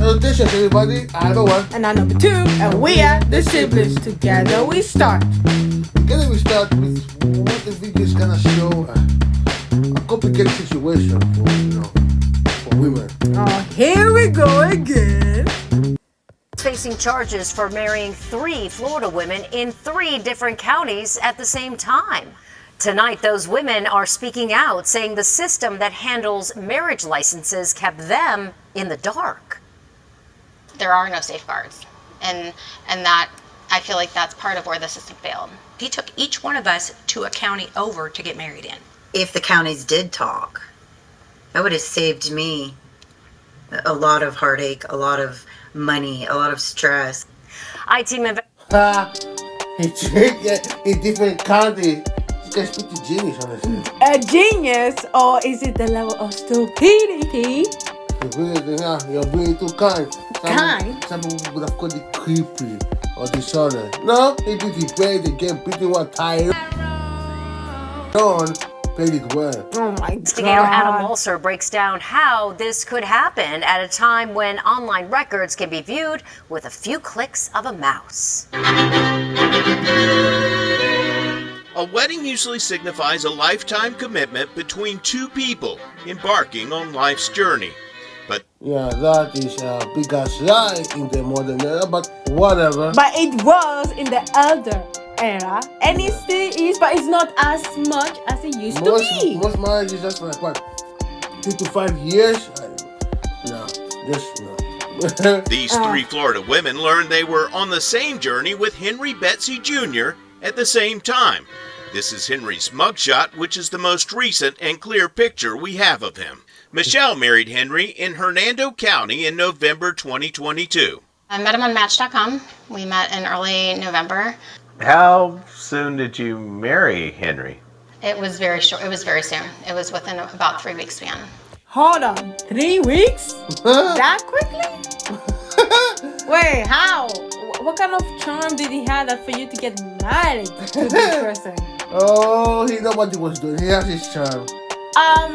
Salutations, everybody. I'm number one. And I'm number two. And we are the siblings. Together we start. Together we start with what the video is gonna show a complicated situation for women. Oh, here we go again. Facing charges for marrying 3 Florida women in 3 different counties at the same time. Tonight, those women are speaking out, saying the system that handles marriage licenses kept them in the dark. There are no safeguards, and that I feel like that's part of where the system failed. He took each one of us to a county over to get married in. If the counties did talk, that would have saved me a lot of heartache, a lot of money, a lot of stress. I-Team In different counties. You guys speak to genius, honestly. A genius, or is it the level of stupidity? You're really too kind. Some people would have called it creepy or dishonest. No, he did it well. The game pretty well tired. John played it well. Oh my Investigator Adam God. Walser breaks down how this could happen at a time when online records can be viewed with a few clicks of a mouse. A wedding usually signifies a lifetime commitment between 2 people embarking on life's journey. But yeah, that is a big ass lie in the modern era, but whatever. But it was in the elder era, and it still is, but it's not as much as it used to be. Most marriages just for like what, 3 to 5 years? No. These 3 Florida women learned they were on the same journey with Henry Betsy Jr. at the same time. This is Henry's mugshot, which is the most recent and clear picture we have of him. Michelle married Henry in Hernando County in November 2022. I met him on Match.com. We met in early November. How soon did you marry Henry? It was very short. It was very soon. It was within about 3 weeks span. Hold on, 3 weeks? That quickly? Wait, how? What kind of charm did he have that for you to get married to this person? Oh, he know what he was doing. He has his charm.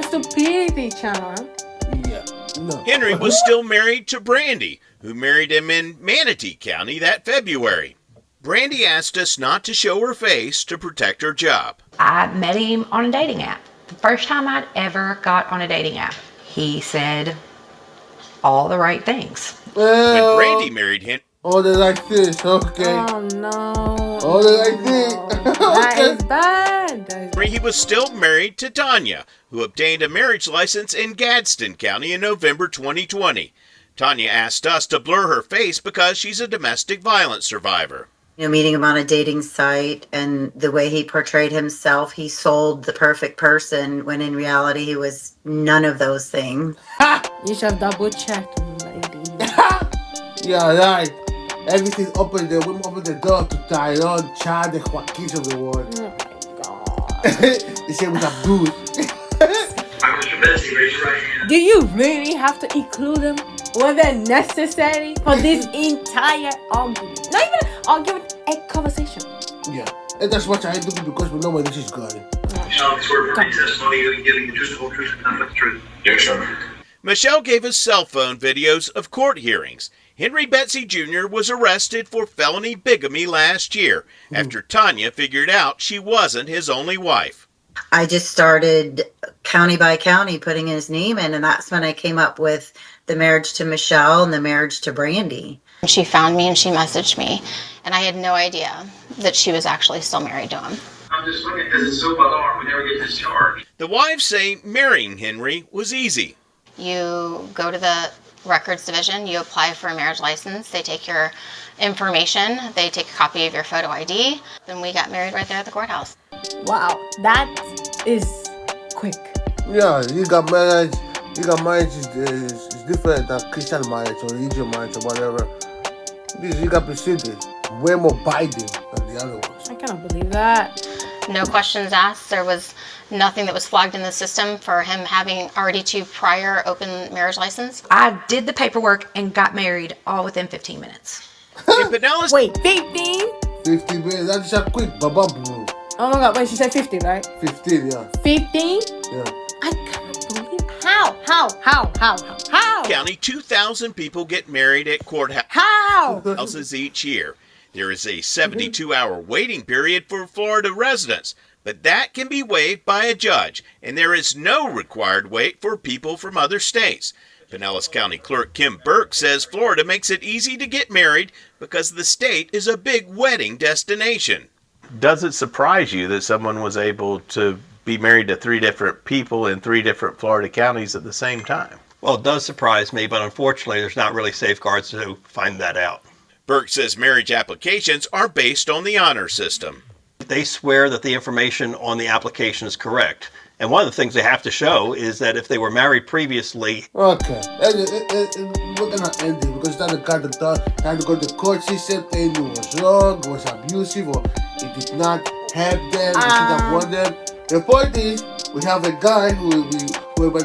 Stupidity charm. Yeah, no. Henry was still married to Brandy, who married him in Manatee County that February. Brandy asked us not to show her face to protect her job. I met him on a dating app. The first time I'd ever got on a dating app. He said all the right things. When Brandy married him, oh, they like this, okay. Oh no. Oh, they like this. That is bad. he was still married to Tanya, who obtained a marriage license in Gadsden County in November 2020. Tanya asked us to blur her face because she's a domestic violence survivor. Meeting him on a dating site and the way he portrayed himself, he sold the perfect person when in reality he was none of those things. You should have double checked, lady. Yeah, right. Everything open, the women open the door to Tyrone, Chad, the Joaquins of the world. Oh my God. The same with Abdul. Do you really have to include them? Was it necessary for this entire argument? Not even an argument, a conversation. Yeah, and that's what I do because we know where this is going. Michelle gave us cell phone videos of court hearings. Henry Betsy Jr. was arrested for felony bigamy last year after Tanya figured out she wasn't his only wife. I just started county by county putting his name in, and that's when I came up with the marriage to Michelle and the marriage to Brandy. She found me and she messaged me, and I had no idea that she was actually still married to him. I'm just looking at this. It's so bizarre. We never get discharged. The wives say marrying Henry was easy. You go to the records division, you apply for a marriage license, they take your information, they take a copy of your photo ID, then we got married right there at the courthouse. Wow, that is quick. Yeah, you got marriage is different than Christian marriage or religious marriage or whatever. This you got preceded, way more binding than the other ones. I cannot believe that. No questions asked. There was nothing that was flagged in the system for him having already 2 prior open marriage license. I did the paperwork and got married all within 15 minutes. In Pinellas, Wait, 15? 15 minutes, that's a quick Oh my God, wait, she said 50, right? 15, yeah. 15? Yeah. I cannot believe. How? County, 2,000 people get married at courthouses How? each year. There is a 72-hour waiting period for Florida residents, but that can be waived by a judge, and there is no required wait for people from other states. Pinellas County Clerk Kim Burke says Florida makes it easy to get married because the state is a big wedding destination. Does it surprise you that someone was able to be married to 3 different people in 3 different Florida counties at the same time? Well, it does surprise me, but unfortunately there's not really safeguards to find that out. Burke says marriage applications are based on the honor system. They swear that the information on the application is correct. And one of the things they have to show is that if they were married previously. Okay, we're gonna end it because now the guy had to go to the court. She said it was wrong, it was abusive, or it did not help them, it should have won them. The point is, we have a guy who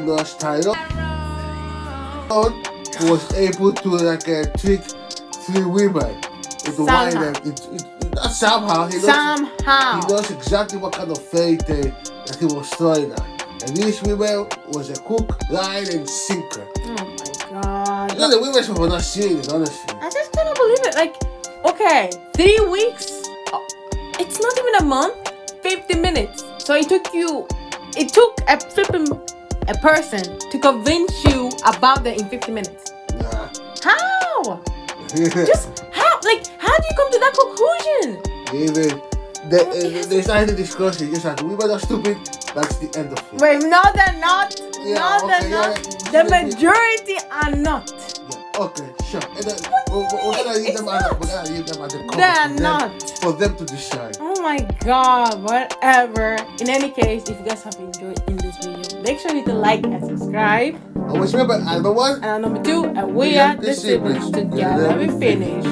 knows Tyrone, who was able to trick 3 women into wine. Somehow. He knows exactly what kind of fate that he was throwing at. And these women was a hook, line, and sinker. Oh my god. You know, the women were not serious, honestly. I just cannot believe it. Like, okay, 3 weeks. It's not even a month. 50 minutes. So it took a person to convince you about that in 50 minutes. Nah. How? Just how? Like, how do you come to that conclusion? There's not any discussion. Just like women are stupid. That's the end of it. Wait, no, they're not. Yeah, no, they're okay, not. yeah. The majority are not. Yeah, okay, sure. And then we're gonna leave them at the They're not. For them to decide. Oh my god, whatever. In any case, if you guys have enjoyed in this video, make sure you hit the like and subscribe. Always remember, I'm number 1. And I'm number 2, and we are the siblings. Together we finish.